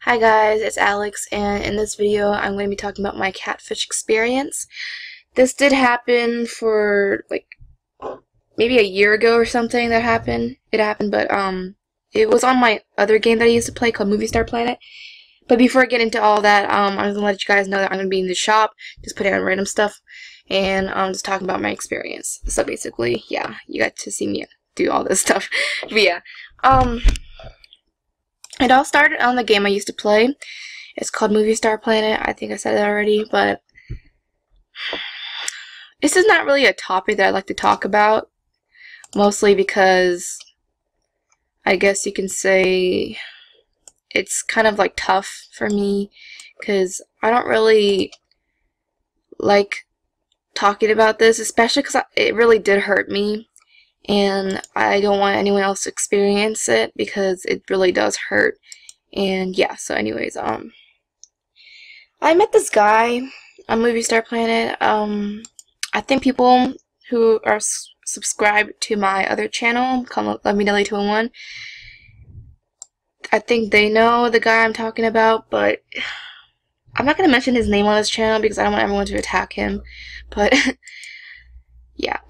Hi guys, it's Alex, and in this video I'm going to be talking about my catfish experience. This did happen for like maybe a year ago or something. It happened, but it was on my other game that I used to play called Movie Star Planet. But before I get into all that, I'm going to let you guys know that I'm going to be in the shop, just putting on random stuff, and just talking about my experience. So basically, yeah, you got to see me do all this stuff. But yeah, it all started on the game I used to play. It's called Movie Star Planet. I think I said it already, but this is not really a topic that I like to talk about, mostly because I guess you can say it's kind of like tough for me because I don't really like talking about this, especially because it really did hurt me. And I don't want anyone else to experience it because it really does hurt. And yeah, so anyways, I met this guy on Movie Star Planet. I think people who are subscribed to my other channel, called Love Me Nelly 211, I think they know the guy I'm talking about, but I'm not going to mention his name on this channel because I don't want everyone to attack him. But yeah,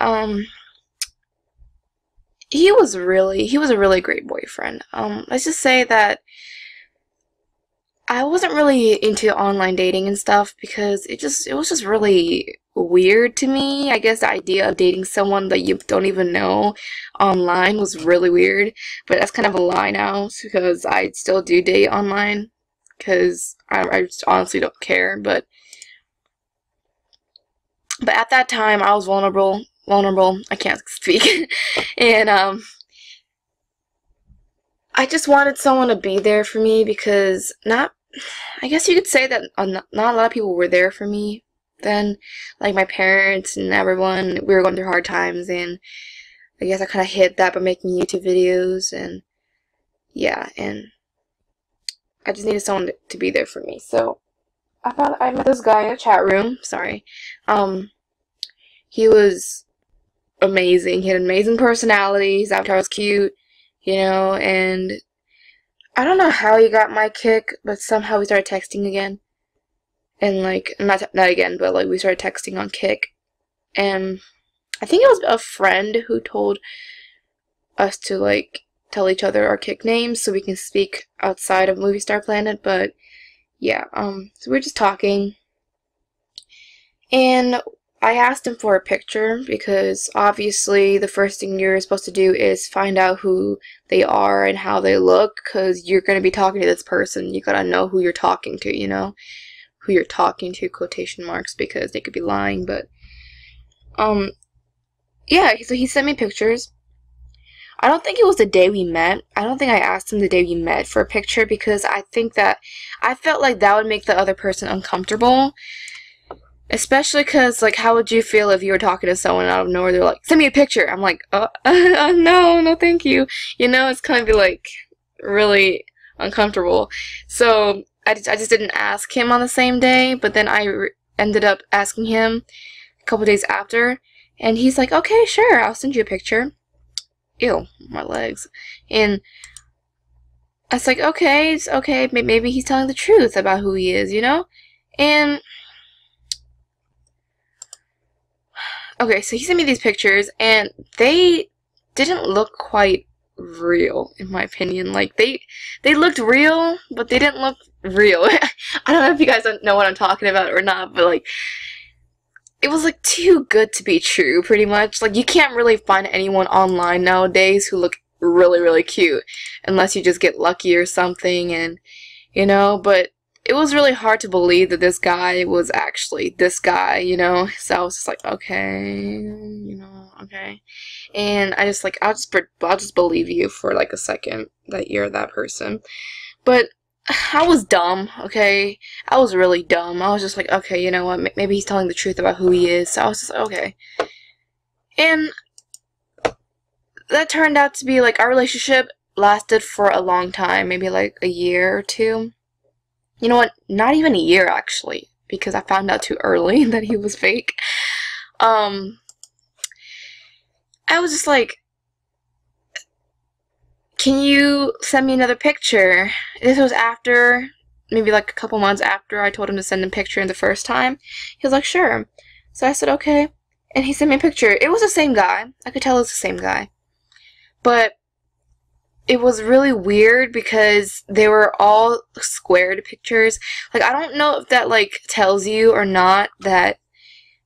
he was a really great boyfriend. Let's just say that I wasn't really into online dating and stuff because it was just really weird to me. I guess the idea of dating someone that you don't even know online was really weird, but that's kind of a lie now because I still do date online because I just honestly don't care, but at that time I was vulnerable, I can't speak, and I just wanted someone to be there for me because I guess you could say that not a lot of people were there for me then, like my parents and everyone. We were going through hard times, and I guess I kind of hid that by making YouTube videos, and yeah, and I just needed someone to be there for me. So I met this guy in a chat room. Sorry, he was amazing. He had an amazing personality. His avatar was cute, and I don't know how he got my kick, but somehow we started texting again. And like, not again, but like we started texting on Kick. And I think it was a friend who told us to like tell each other our Kick names so we can speak outside of Movie Star Planet. But yeah, so we're just talking. And I asked him for a picture because obviously the first thing you're supposed to do is find out who they are and how they look, because you're going to be talking to this person. You got to know who you're talking to, who you're talking to, quotation marks, because they could be lying. But yeah, so he sent me pictures. I don't think it was the day we met. I don't think I asked him the day we met for a picture because I felt like that would make the other person uncomfortable. Especially because, like, how would you feel if you were talking to someone out of nowhere, they're like, send me a picture. I'm like, no, thank you. It's kind of be, like, really uncomfortable. So, I just didn't ask him on the same day, but then I ended up asking him a couple days after, and he's like, okay, sure, I'll send you a picture. Ew, my legs. And I was like, okay, it's okay, maybe he's telling the truth about who he is, And okay, so he sent me these pictures, and they didn't look quite real, in my opinion. Like, they looked real, but they didn't look real. I don't know if you guys know what I'm talking about or not, but, like, it was, like, too good to be true, pretty much. Like, you can't really find anyone online nowadays who look really, really cute, unless you just get lucky or something, and, but it was really hard to believe that this guy was actually this guy, so I was just like, okay, okay, and I just like, I'll just believe you for like a second that you're that person. But I was dumb, okay, I was really dumb. I was just like, okay, you know what, maybe he's telling the truth about who he is. So I was just like, okay, and that turned out to be like, our relationship lasted for a long time, maybe like a year or two. You know what? Not even a year, actually, because I found out too early that he was fake. I was just like, can you send me another picture? This was after maybe like a couple months after I told him to send a picture the first time. He was like, sure. So I said, okay. And he sent me a picture. It was the same guy. I could tell it was the same guy. But it was really weird because they were all squared pictures. Like, I don't know if that, like, tells you or not that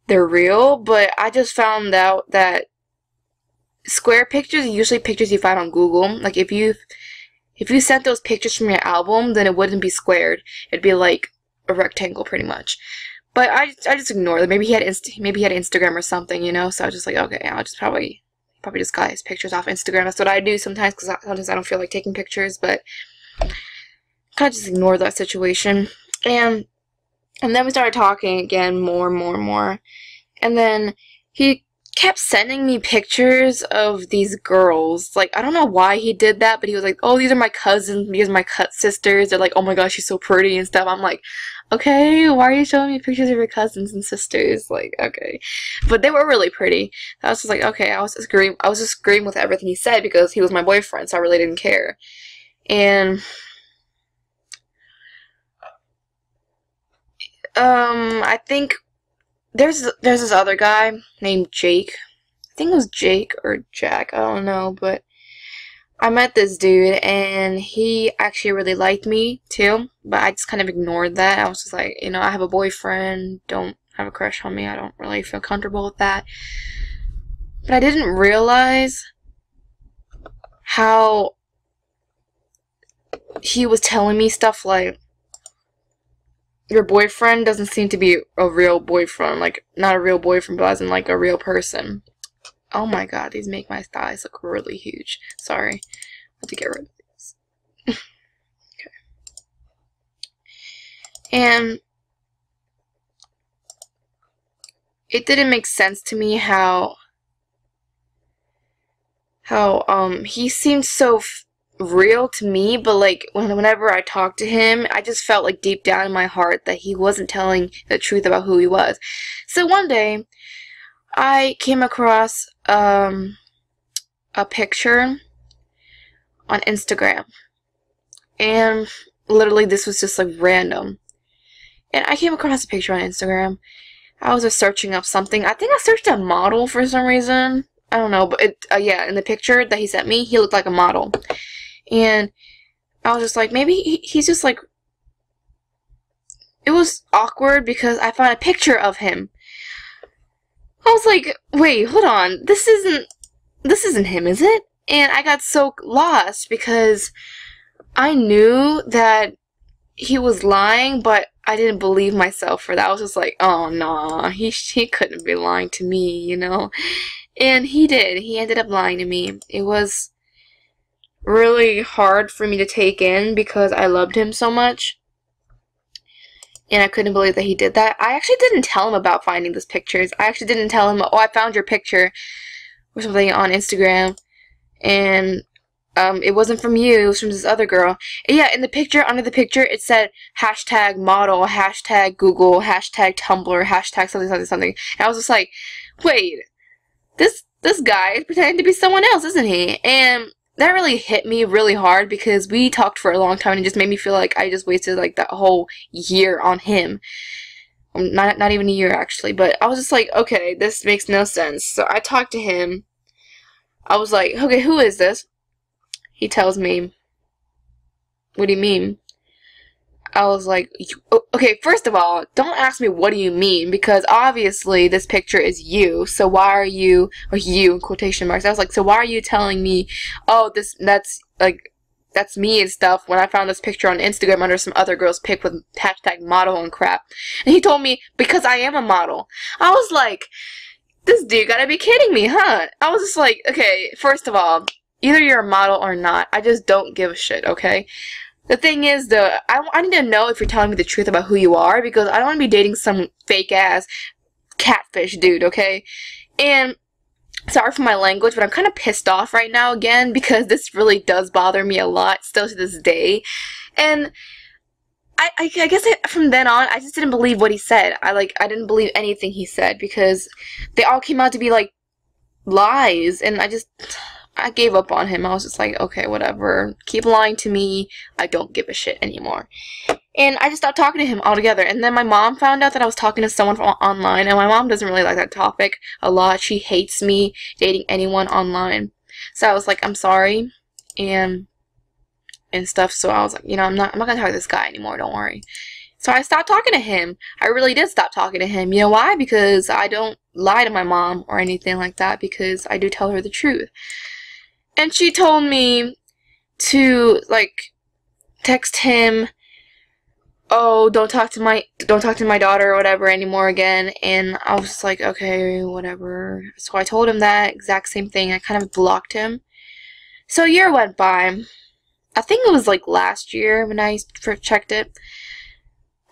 they're real, but I just found out that square pictures are usually pictures you find on Google. Like, if you sent those pictures from your album, then it wouldn't be squared. It'd be like a rectangle, pretty much. But I just ignored it. Maybe he had Instagram or something, you know. So I was just like, okay, I'll just probably just got his pictures off Instagram. That's what I do sometimes, because sometimes I don't feel like taking pictures. But kind of just ignore that situation. And then we started talking again more. And then he kept sending me pictures of these girls. Like, I don't know why he did that, but he was like, oh, these are my cousins, these are my cut sisters. They're like, oh my gosh, she's so pretty and stuff. I'm like, okay, why are you showing me pictures of your cousins and sisters? Like, okay. But they were really pretty. I was just like, okay, I was just agreeing with everything he said because he was my boyfriend, so I really didn't care. And I think there's this other guy named Jake. I think it was Jake or Jack, I don't know, but I met this dude and he actually really liked me too, but I just kind of ignored that. I was just like, you know, I have a boyfriend, don't have a crush on me, I don't really feel comfortable with that. But I didn't realize how he was telling me stuff like, your boyfriend doesn't seem to be a real boyfriend, like, not a real boyfriend, but as in, like, a real person. Oh my god, these make my thighs look really huge. Sorry. I have to get rid of these. Okay. And it didn't make sense to me how he seemed so real to me, but like whenever I talked to him, I just felt like deep down in my heart that he wasn't telling the truth about who he was. So one day I came across a picture on Instagram, and literally this was just like random, and I came across a picture on Instagram. I was just searching up something. I think I searched a model for some reason. I don't know, but yeah, in the picture that he sent me, he looked like a model. And I was just like, maybe he's just like, it was awkward because I found a picture of him. I was like, wait, hold on, this isn't him, is it? And I got so lost because I knew that he was lying, but I didn't believe myself for that. I was just like, oh nah, he couldn't be lying to me, you know? And he did. He ended up lying to me. It was really hard for me to take in because I loved him so much. And I couldn't believe that he did that. I actually didn't tell him about finding these pictures. I actually didn't tell him, oh, I found your picture or something on Instagram. And it wasn't from you, it was from this other girl. And yeah, in the picture, under the picture, it said hashtag model, hashtag Google, hashtag Tumblr, hashtag something. And I was just like, wait, this guy is pretending to be someone else, isn't he? And that really hit me really hard because we talked for a long time and it just made me feel like I just wasted like that whole year on him. Not even a year actually, but I was just like, okay, this makes no sense. So I talked to him. I was like, okay, who is this? He tells me, what do you mean? I was like, okay, first of all, don't ask me what do you mean, because obviously this picture is you, so why are you, or you in quotation marks, I was like, so why are you telling me, oh, that's me and stuff, when I found this picture on Instagram under some other girl's pic with hashtag model and crap. And he told me, because I am a model. I was like, this dude gotta be kidding me, huh? I was just like, okay, first of all, either you're a model or not, I just don't give a shit, okay? The thing is, though, I need to know if you're telling me the truth about who you are, because I don't want to be dating some fake-ass catfish dude, okay? And, sorry for my language, but I'm kind of pissed off right now again, because this really does bother me a lot, still to this day. And I guess from then on, I just didn't believe what he said. I didn't believe anything he said, because they all came out to be, like, lies, and I gave up on him. I was just like, okay, whatever. Keep lying to me. I don't give a shit anymore. And I just stopped talking to him altogether. And then my mom found out that I was talking to someone from online, and my mom doesn't really like that topic a lot. She hates me dating anyone online. So I was like, I'm sorry, and stuff. So I was like, you know, I'm not gonna talk to this guy anymore. Don't worry. So I stopped talking to him. I really did stop talking to him. You know why? Because I don't lie to my mom or anything like that, because I do tell her the truth. And she told me to, like, text him, oh, don't talk to my daughter or whatever anymore again. And I was just like, okay, whatever. So I told him that exact same thing. I kind of blocked him. So a year went by. I think it was like last year when I first checked it.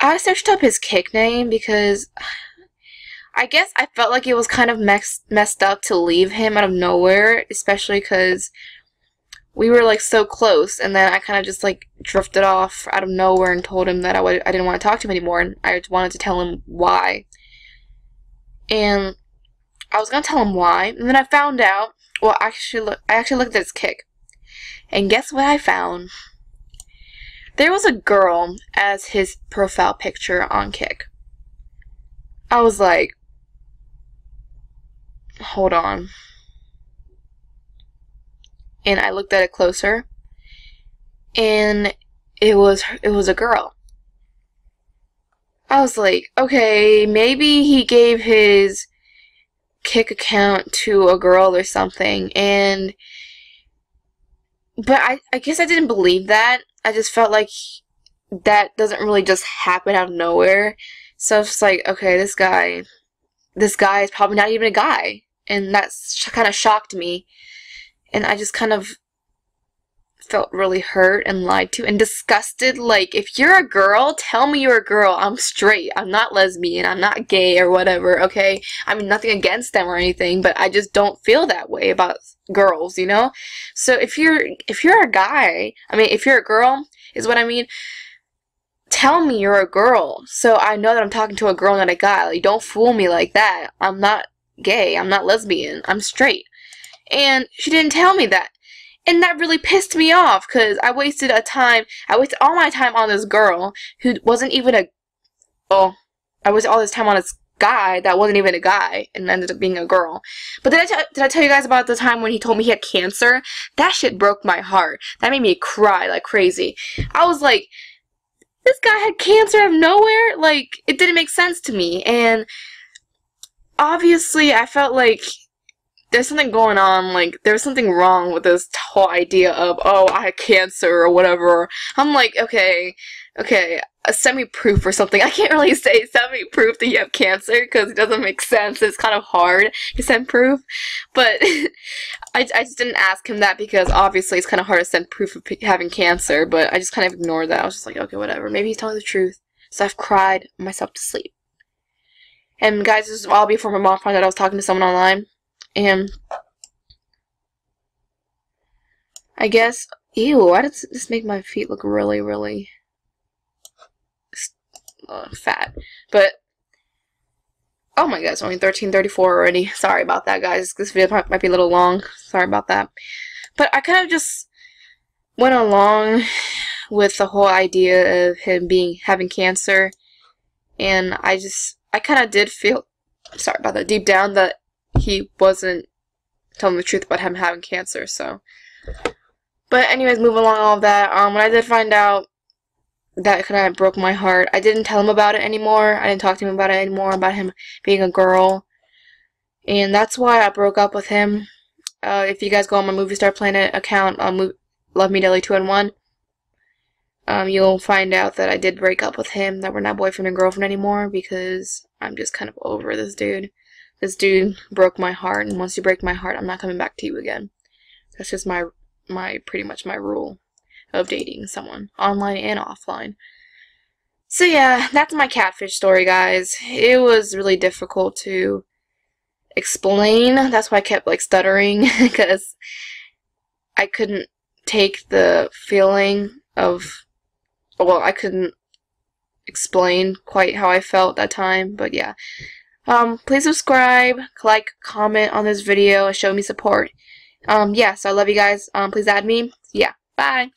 I searched up his Kik name because I guess I felt like it was kind of messed up to leave him out of nowhere, especially because we were like so close, and then I kind of just like drifted off out of nowhere and told him that I didn't want to talk to him anymore, and I just wanted to tell him why. And I was gonna tell him why, and then I found out. Well, I actually looked at his Kik, and guess what I found? There was a girl as his profile picture on Kik. I was like, hold on. And I looked at it closer, and it was a girl. I was like, okay, maybe he gave his Kik account to a girl or something, but I guess I didn't believe that. I just felt like that doesn't really just happen out of nowhere. So I was just like, okay, this guy is probably not even a guy. And that kind of shocked me. And I just kind of felt really hurt and lied to and disgusted. Like, if you're a girl, tell me you're a girl. I'm straight. I'm not lesbian. I'm not gay or whatever, okay? I mean, nothing against them or anything, but I just don't feel that way about girls, you know? So if you're a guy, I mean, if you're a girl, is what I mean, tell me you're a girl so I know that I'm talking to a girl, not a guy. Like, don't fool me like that. I'm not gay. I'm not lesbian. I'm straight. And she didn't tell me that. And that really pissed me off, because I wasted all my time on this girl who wasn't even I wasted all this time on this guy that wasn't even a guy and ended up being a girl. But did I tell you guys about the time when he told me he had cancer? That shit broke my heart. That made me cry like crazy. I was like, this guy had cancer out of nowhere? Like, it didn't make sense to me. And obviously I felt like there's something going on, like, there's something wrong with this whole idea of, oh, I had cancer or whatever. I'm like, okay, send me proof or something. I can't really say send me proof that you have cancer, because it doesn't make sense. It's kind of hard to send proof. But I just didn't ask him that, because obviously it's kind of hard to send proof of having cancer, but I just kind of ignored that. I was just like, okay, whatever. Maybe he's telling the truth. So I've cried myself to sleep. And guys, this is all before my mom found out I was talking to someone online. And I guess, ew, why does this make my feet look really, really fat? But, oh my god, it's only 13:34 already. Sorry about that, guys. This video might be a little long. Sorry about that. But I kind of just went along with the whole idea of him having cancer. And I kind of did feel, sorry about that, deep down that he wasn't telling the truth about him having cancer, so. But anyways, moving along all of that, when I did find out, that kind of broke my heart. I didn't tell him about it anymore. I didn't talk to him about it anymore, about him being a girl. And that's why I broke up with him. If you guys go on my Movie Star Planet account, Love Me Daily 2-in-1, you'll find out that I did break up with him, that we're not boyfriend and girlfriend anymore, because I'm just kind of over this dude. This dude broke my heart, and once you break my heart, I'm not coming back to you again. That's just pretty much my rule of dating someone, online and offline. So yeah, that's my catfish story, guys. It was really difficult to explain. That's why I kept, like, stuttering, because I couldn't take the feeling of, well, I couldn't explain quite how I felt that time, but yeah. Please subscribe, like, comment on this video, and show me support. Yeah, so I love you guys. Please add me. Yeah, bye.